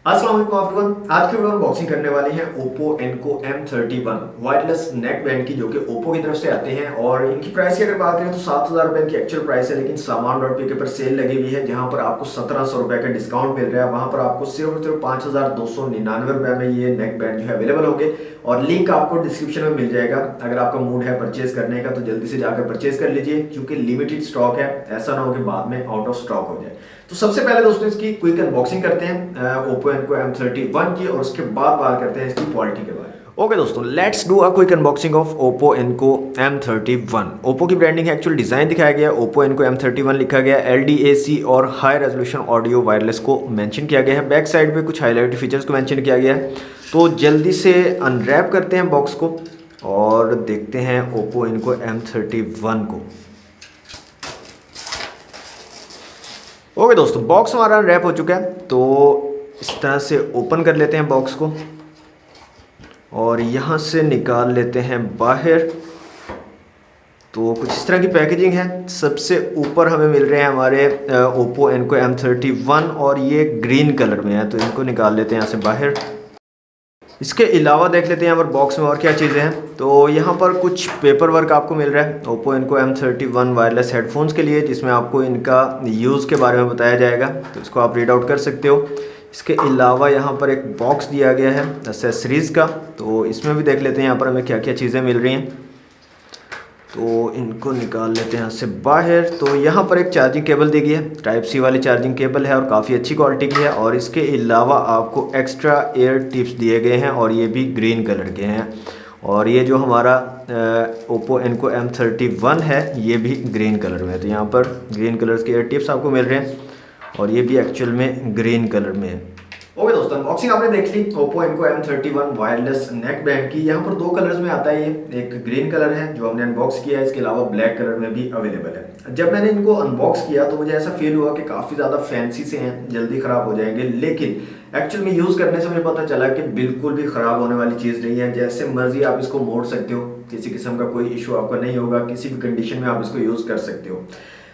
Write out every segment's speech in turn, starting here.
अस्सलाम वालेकुम एवरीवन। आज की वीडियो में अनबॉक्सिंग करने वाली है Oppo Enco M31 wireless neck band की, जो कि Oppo की तरफ से आते हैं। और इनकी प्राइस की अगर बात करें तो 7,000 रुपए की एक्चुअल प्राइस है, लेकिन सामान.पे के ऊपर सेल लगी हुई है जहां पर आपको 1,700 रुपए का डिस्काउंट मिल रहा है। वहां पर आपको सिर्फ और सिर्फ 5,299 रुपए में ये नेक बैंड जो है अवेलेबल होंगे और लिंक आपको डिस्क्रिप्शन में मिल जाएगा। अगर आपका मूड है परचेज करने का तो जल्दी से जाकर परचेज कर लीजिए, क्योंकि लिमिटेड स्टॉक है, ऐसा ना हो कि बाद में आउट ऑफ स्टॉक हो जाए। तो सबसे पहले दोस्तों इसकी क्विक अनबॉक्सिंग करते हैं Oppo Enco M31 की, और उसके बाद बात करते हैं इसकी क्वालिटी के बारे में। ओके दोस्तों, let's do a quick unboxing of Oppo Enco M31। Oppo की ब्रांडिंग है, एक्चुअल डिजाइन दिखाया गया है, Oppo Enco M31 लिखा गया है, LDAC और हाई रेजोल्यूशन ऑडियो वायरलेस को मेंशन किया गया है। बैक साइड पे कुछ हाईलाइट फीचर्स को मेंशन किया गया है। तो जल्दी से अनरैप करते हैं बॉक्स को और देखते हैं Oppo Enco M31 को। ओके दोस्तों, बॉक्स हमारा रैप हो चुका है, तो इस तरह से ओपन कर लेते हैं बॉक्स को और यहाँ से निकाल लेते हैं बाहर। तो कुछ इस तरह की पैकेजिंग है। सबसे ऊपर हमें मिल रहे हैं हमारे Oppo Enco M31 और ये ग्रीन कलर में है, तो इनको निकाल लेते हैं यहाँ से बाहर। इसके अलावा देख लेते हैं यहाँ पर बॉक्स में और क्या चीज़ें हैं। तो यहाँ पर कुछ पेपर वर्क आपको मिल रहा है Oppo Enco M31 wireless headphones के लिए, जिसमें आपको इनका यूज़ के बारे में बताया जाएगा, तो इसको आप रीड आउट कर सकते हो। इसके अलावा यहाँ पर एक बॉक्स दिया गया है एक्सेसरीज़ का, तो इसमें भी देख लेते हैं यहाँ पर हमें क्या क्या चीज़ें मिल रही हैं। तो इनको निकाल लेते हैं यहाँ से बाहर। तो यहाँ पर एक चार्जिंग केबल दी गई है, टाइप सी वाली चार्जिंग केबल है और काफ़ी अच्छी क्वालिटी की है। और इसके अलावा आपको एक्स्ट्रा एयर टिप्स दिए गए हैं और ये भी ग्रीन कलर के हैं। और ये जो हमारा Oppo Enco M31 है ये भी ग्रीन कलर में है, तो यहाँ पर ग्रीन कलर के एयर टिप्स आपको मिल रहे हैं और ये भी एक्चुअल में ग्रीन कलर में है। ओके दोस्तों, अनबॉक्सिंग आपने देख ली Oppo Enco M31 wireless neck band की। यहाँ पर दो कलर्स में आता है, ये एक ग्रीन कलर है जो हमने अनबॉक्स किया है, इसके अलावा ब्लैक कलर में भी अवेलेबल है। जब मैंने इनको अनबॉक्स किया तो मुझे ऐसा फील हुआ कि काफ़ी ज़्यादा फैंसी से हैं, जल्दी ख़राब हो जाएंगे, लेकिन एक्चुअल में यूज़ करने से मुझे पता चला कि बिल्कुल भी ख़राब होने वाली चीज़ नहीं है। जैसे मर्जी आप इसको मोड़ सकते हो, किसी किस्म का कोई इशू आपको नहीं होगा, किसी भी कंडीशन में आप इसको यूज़ कर सकते हो।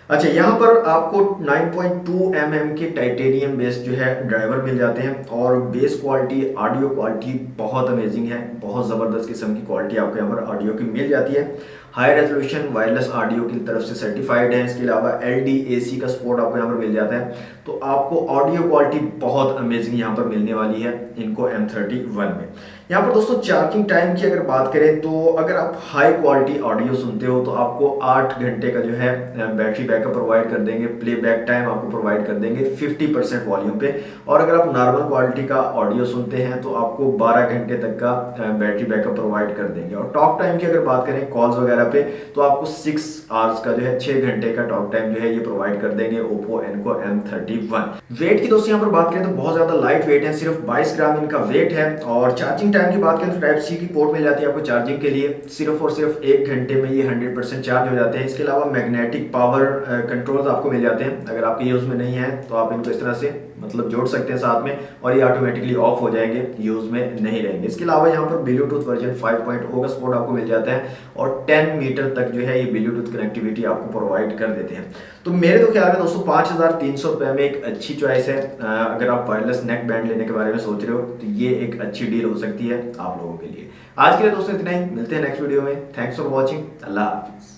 अच्छा, यहाँ पर आपको 9.2 mm के टाइटेनियम बेस जो है ड्राइवर मिल जाते हैं और बेस क्वालिटी, ऑडियो क्वालिटी बहुत अमेजिंग है, बहुत ज़बरदस्त किस्म की क्वालिटी आपको यहाँ पर ऑडियो की मिल जाती है। हाई रेजोल्यूशन वायरलेस ऑडियो की तरफ से सर्टिफाइड है। इसके अलावा LDAC का सपोर्ट आपको यहाँ पर मिल जाता है, तो आपको ऑडियो क्वालिटी बहुत अमेजिंग यहाँ पर मिलने वाली है इनको M31 में। यहाँ पर दोस्तों चार्जिंग टाइम की अगर बात करें तो अगर आप हाई क्वालिटी ऑडियो सुनते हो तो आपको 8 घंटे का जो है बैटरी बैकअप प्रोवाइड कर देंगे। प्ले बैक टाइम आपको प्रोवाइड कर देंगे 50% वॉल्यूम पे। और अगर आप नॉर्मल क्वालिटी का ऑडियो सुनते हैं तो आपको 12 घंटे तक का बैटरी बैकअप प्रोवाइड कर देंगे। और टॉक टाइम की अगर बात करें कॉल्स वगैरह पे तो आपको 6 आवर्स का जो है 6 घंटे का टॉक टाइम जो है ये प्रोवाइड कर देंगे Oppo Enco M31। वेट की दोस्तों यहाँ पर बात करें तो बहुत ज्यादा लाइट वेट है, सिर्फ 22 ग्राम इनका वेट है। और चार्जिंग टाइम की बात करें तो टाइप सी की पोर्ट मिल जाती है आपको चार्जिंग के लिए, सिर्फ और सिर्फ 1 घंटे में ये 100% चार्ज हो जाते हैं। इसके अलावा मैग्नेटिक पावर कंट्रोल्स आपको मिल जाते हैं, अगर आपके यूज में नहीं है तो आप इनको इस तरह से मतलब जोड़ सकते हैं साथ में और ये ऑटोमेटिकली ऑफ हो जाएंगे, यूज में नहीं रहेंगे। इसके अलावा यहाँ पर ब्लूटूथ वर्जन 5.0 का सपोर्ट आपको मिल जाता है और 10 मीटर तक जो है ये ब्लूटूथ कनेक्टिविटी आपको प्रोवाइड कर देते हैं। तो मेरे तो ख्याल में दोस्तों 5,300 रुपये में एक अच्छी चॉइस है। अगर आप वायरलेस नेक बैंड लेने के बारे में सोच रहे हो तो ये एक अच्छी डील हो सकती है आप लोगों के लिए। आज के लिए दोस्तों इतना ही, मिलते हैं नेक्स्ट वीडियो में। Thanks for watching, Allah Hafiz.